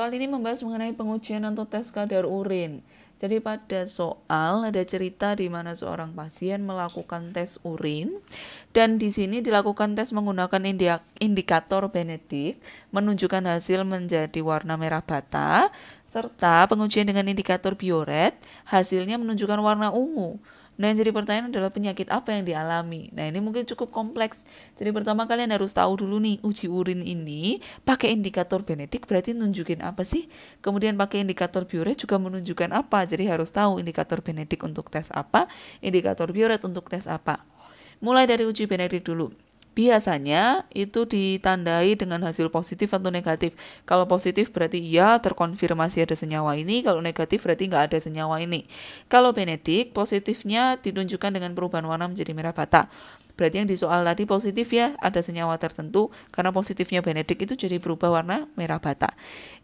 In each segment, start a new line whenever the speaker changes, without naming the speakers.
Soal ini membahas mengenai pengujian atau tes kadar urin. Jadi pada soal ada cerita di mana seorang pasien melakukan tes urin dan di sini dilakukan tes menggunakan indikator Benedict menunjukkan hasil menjadi warna merah bata serta pengujian dengan indikator Biuret hasilnya menunjukkan warna ungu. Nah, yang jadi pertanyaan adalah penyakit apa yang dialami. Nah, ini mungkin cukup kompleks. Jadi pertama kalian harus tahu dulu nih, uji urin ini pakai indikator Benedict berarti nunjukin apa sih? Kemudian pakai indikator Biuret juga menunjukkan apa. Jadi harus tahu indikator Benedict untuk tes apa, indikator Biuret untuk tes apa. Mulai dari uji Benedict dulu. Biasanya itu ditandai dengan hasil positif atau negatif. Kalau positif berarti ya terkonfirmasi ada senyawa ini, kalau negatif berarti nggak ada senyawa ini. Kalau Benedict, positifnya ditunjukkan dengan perubahan warna menjadi merah bata. Berarti yang di soal tadi positif ya, ada senyawa tertentu, karena positifnya Benedict itu jadi berubah warna merah bata.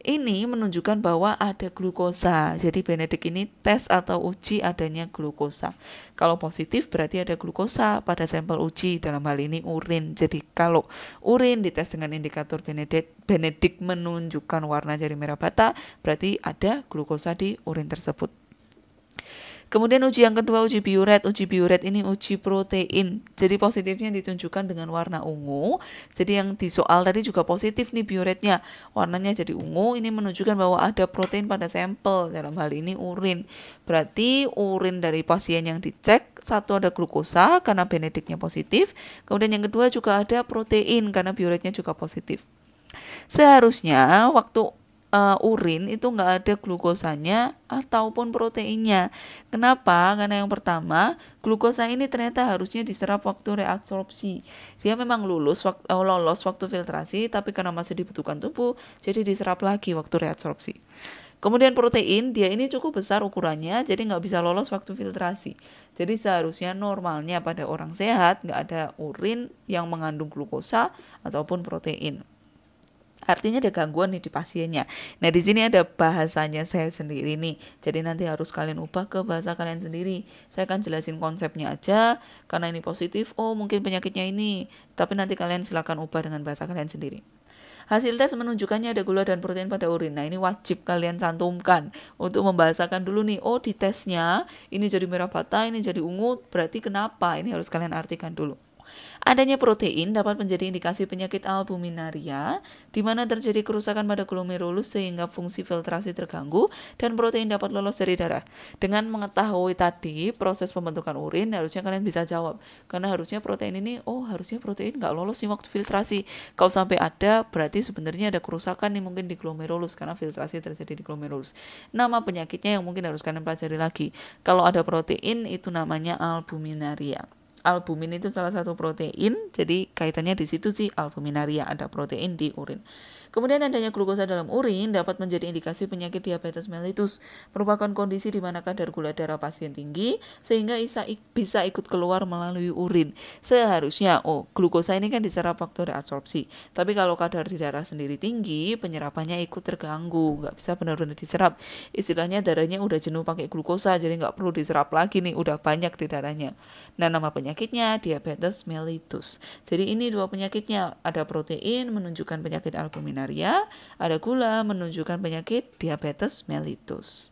Ini menunjukkan bahwa ada glukosa. Jadi Benedict ini tes atau uji adanya glukosa. Kalau positif berarti ada glukosa pada sampel uji, dalam hal ini urin. Jadi kalau urin dites dengan indikator Benedict menunjukkan warna jadi merah bata, berarti ada glukosa di urin tersebut. Kemudian uji yang kedua, uji Biuret. Uji Biuret ini uji protein. Jadi positifnya ditunjukkan dengan warna ungu. Jadi yang di soal tadi juga positif nih Biuretnya. Warnanya jadi ungu, ini menunjukkan bahwa ada protein pada sampel. Dalam hal ini urin. Berarti urin dari pasien yang dicek, satu ada glukosa karena Benedictnya positif. Kemudian yang kedua juga ada protein karena Biuretnya juga positif. Seharusnya waktu urin itu nggak ada glukosanya ataupun proteinnya. Kenapa? Karena yang pertama, glukosa ini ternyata harusnya diserap waktu reabsorpsi. Dia memang lolos waktu filtrasi, tapi karena masih dibutuhkan tubuh, jadi diserap lagi waktu reabsorpsi. Kemudian protein, dia ini cukup besar ukurannya, jadi nggak bisa lolos waktu filtrasi. Jadi seharusnya normalnya pada orang sehat nggak ada urin yang mengandung glukosa ataupun protein. Artinya ada gangguan nih di pasiennya. Nah, di sini ada bahasanya saya sendiri nih. Jadi nanti harus kalian ubah ke bahasa kalian sendiri. Saya akan jelasin konsepnya aja. Karena ini positif, oh mungkin penyakitnya ini. Tapi nanti kalian silakan ubah dengan bahasa kalian sendiri. Hasil tes menunjukkannya ada gula dan protein pada urin. Nah, ini wajib kalian cantumkan untuk membahasakan dulu nih. Oh, di tesnya ini jadi merah bata, ini jadi ungu. Berarti kenapa? Ini harus kalian artikan dulu. Adanya protein dapat menjadi indikasi penyakit albuminaria, di mana terjadi kerusakan pada glomerulus sehingga fungsi filtrasi terganggu dan protein dapat lolos dari darah. Dengan mengetahui tadi proses pembentukan urin, harusnya kalian bisa jawab. Karena harusnya protein ini, harusnya protein nggak lolos nih waktu filtrasi. Kalau sampai ada, berarti sebenarnya ada kerusakan nih mungkin di glomerulus, karena filtrasi terjadi di glomerulus. Nama penyakitnya yang mungkin harus kalian pelajari lagi. Kalau ada protein, itu namanya albuminaria. Albumin itu salah satu protein, jadi kaitannya di situ sih albuminaria, ada protein di urin. Kemudian adanya glukosa dalam urin dapat menjadi indikasi penyakit diabetes mellitus, merupakan kondisi di mana kadar gula darah pasien tinggi sehingga bisa ikut keluar melalui urin. Seharusnya glukosa ini kan diserap waktu reabsorpsi, tapi kalau kadar di darah sendiri tinggi, penyerapannya ikut terganggu, nggak bisa benar-benar diserap. Istilahnya darahnya udah jenuh pakai glukosa, jadi nggak perlu diserap lagi nih, udah banyak di darahnya. Nah, nama penyakitnya diabetes mellitus. Jadi ini dua penyakitnya, ada protein menunjukkan penyakit albuminaria, ada gula menunjukkan penyakit diabetes mellitus.